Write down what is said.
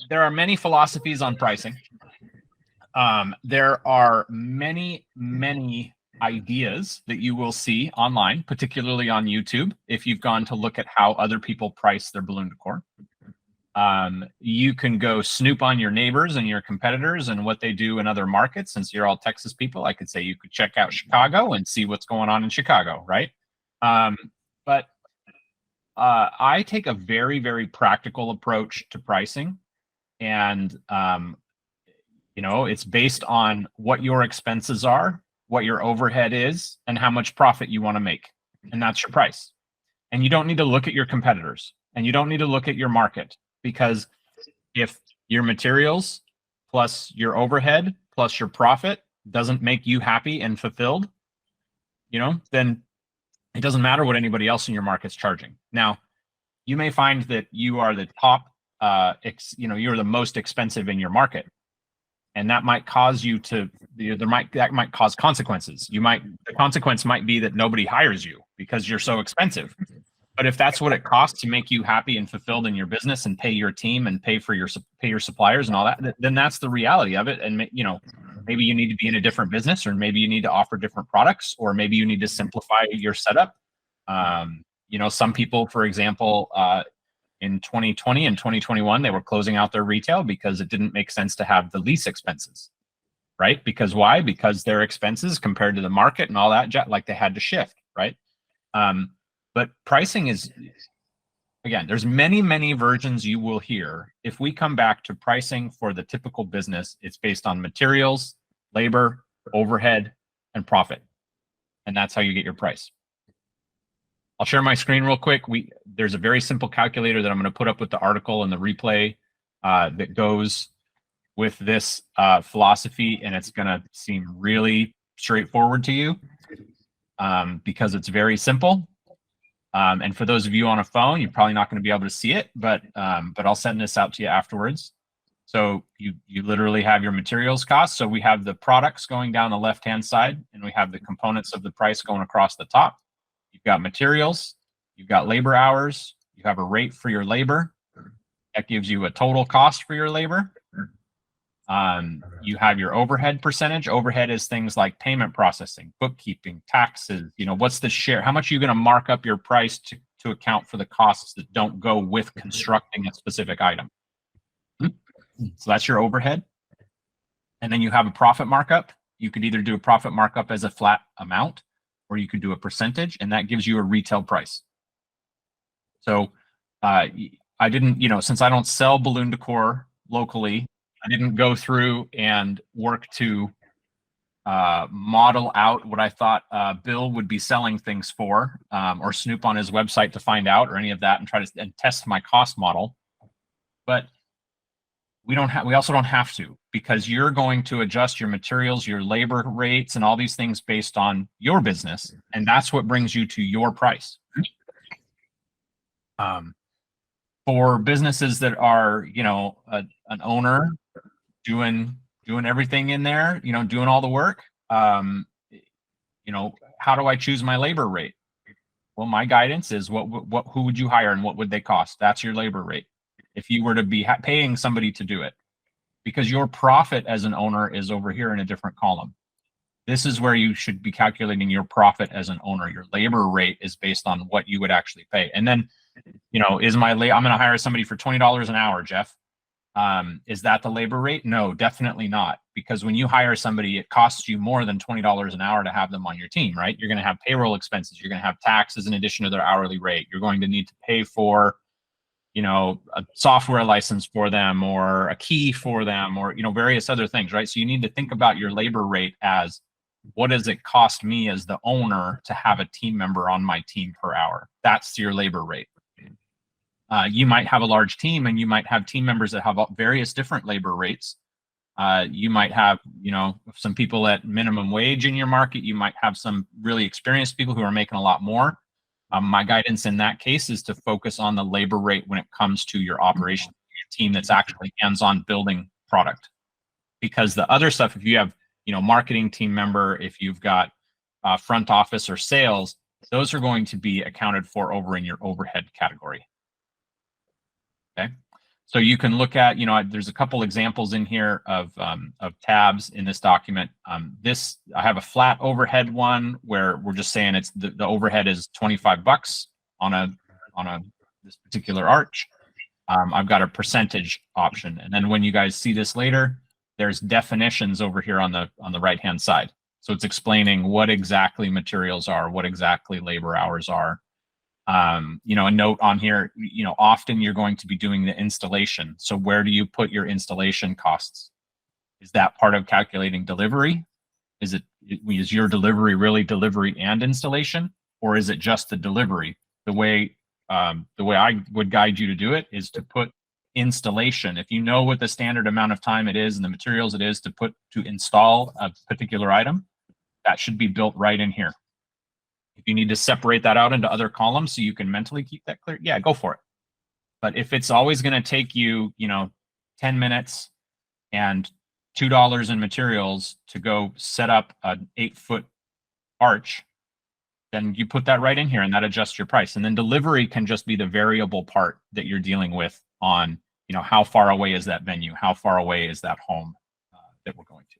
there are many philosophies on pricing. There are many ideas that you will see online, particularly on YouTube, if you've gone to look at how other people price their balloon decor. You can go snoop on your neighbors and your competitors and what they do in other markets. Since you're all Texas people, I could say you could check out Chicago and see what's going on in Chicago, right? But I take a very practical approach to pricing, and it's based on what your expenses are, what your overhead is, and how much profit you want to make, and that's your price. And you don't need to look at your competitors, and you don't need to look at your market, because if your materials plus your overhead plus your profit doesn't make you happy and fulfilled, then it doesn't matter what anybody else in your market's charging. Now, you may find that you are the top, you're the most expensive in your market, and that might cause you to, that might cause consequences. The consequence might be that nobody hires you because you're so expensive. But if that's what it costs to make you happy and fulfilled in your business and pay your team and pay your suppliers and all that, then that's the reality of it. And maybe you need to be in a different business, or maybe you need to offer different products, or maybe you need to simplify your setup. Some people, for example, in 2020 and 2021, they were closing out their retail because it didn't make sense to have the lease expenses, right? Because why? Because their expenses compared to the market and all that, like they had to shift, right? But pricing is, again, there's many versions you will hear. If we come back to pricing for the typical business, it's based on materials, labor, overhead, and profit. And that's how you get your price. I'll share my screen real quick. There's a very simple calculator that I'm going to put up with the article and the replay that goes with this philosophy, and it's going to seem really straightforward to you because it's very simple. And for those of you on a phone, you're probably not going to be able to see it, but I'll send this out to you afterwards. So you literally have your materials costs. So we have the products going down the left-hand side, and we have the components of the price going across the top. You've got materials, you've got labor hours, you have a rate for your labor. That gives you a total cost for your labor. You have your overhead percentage. Overhead is things like payment processing, bookkeeping, taxes. What's the share? How much are you going to mark up your price to account for the costs that don't go with constructing a specific item? So that's your overhead. And then you have a profit markup. You could either do a profit markup as a flat amount, or you could do a percentage, and that gives you a retail price. So I didn't, since I don't sell balloon decor locally, I didn't go through and work to model out what I thought Bill would be selling things for, or snoop on his website to find out, or any of that, and try to test my cost model. But we also don't have to, because you're going to adjust your materials, your labor rates, and all these things based on your business, and that's what brings you to your price. For businesses that are, an owner doing everything in there, doing all the work, how do I choose my labor rate? Well, my guidance is who would you hire and what would they cost? That's your labor rate. If you were to be paying somebody to do it, because your profit as an owner is over here in a different column. This is where you should be calculating your profit as an owner. Your labor rate is based on what you would actually pay. And then, I'm going to hire somebody for $20 an hour, Jeff. Is that the labor rate? No, definitely not. Because when you hire somebody, it costs you more than $20 an hour to have them on your team, right? You're going to have payroll expenses. You're going to have taxes in addition to their hourly rate. You're going to need to pay for, a software license for them, or a key for them, or, various other things, right? So you need to think about your labor rate as, what does it cost me as the owner to have a team member on my team per hour? That's your labor rate. You might have a large team, and you might have team members that have various different labor rates. You might have, some people at minimum wage in your market. You might have some really experienced people who are making a lot more. My guidance in that case is to focus on the labor rate when it comes to your operation, your team that's actually hands-on building product. Because the other stuff, if you have, marketing team member, if you've got front office or sales, those are going to be accounted for over in your overhead category. Okay, So you can look at, there's a couple examples in here of tabs in this document. This, I have a flat overhead one where we're just saying it's the overhead is $25 on this particular arch. I've got a percentage option, and then when you guys see this later, there's definitions over here on the right hand side. So it's explaining what exactly materials are, what exactly labor hours are. A note on here, often you're going to be doing the installation. So where do you put your installation costs? Is that part of calculating delivery? Is your delivery really delivery and installation, or is it just the delivery? The way I would guide you to do it is to put installation. If you know what the standard amount of time it is and the materials it is to install a particular item, that should be built right in here. If you need to separate that out into other columns so you can mentally keep that clear, yeah, go for it. But if it's always going to take you, 10 minutes and $2 in materials to go set up an 8-foot arch, then you put that right in here and that adjusts your price. And then delivery can just be the variable part that you're dealing with on, how far away is that venue? How far away is that home that we're going to?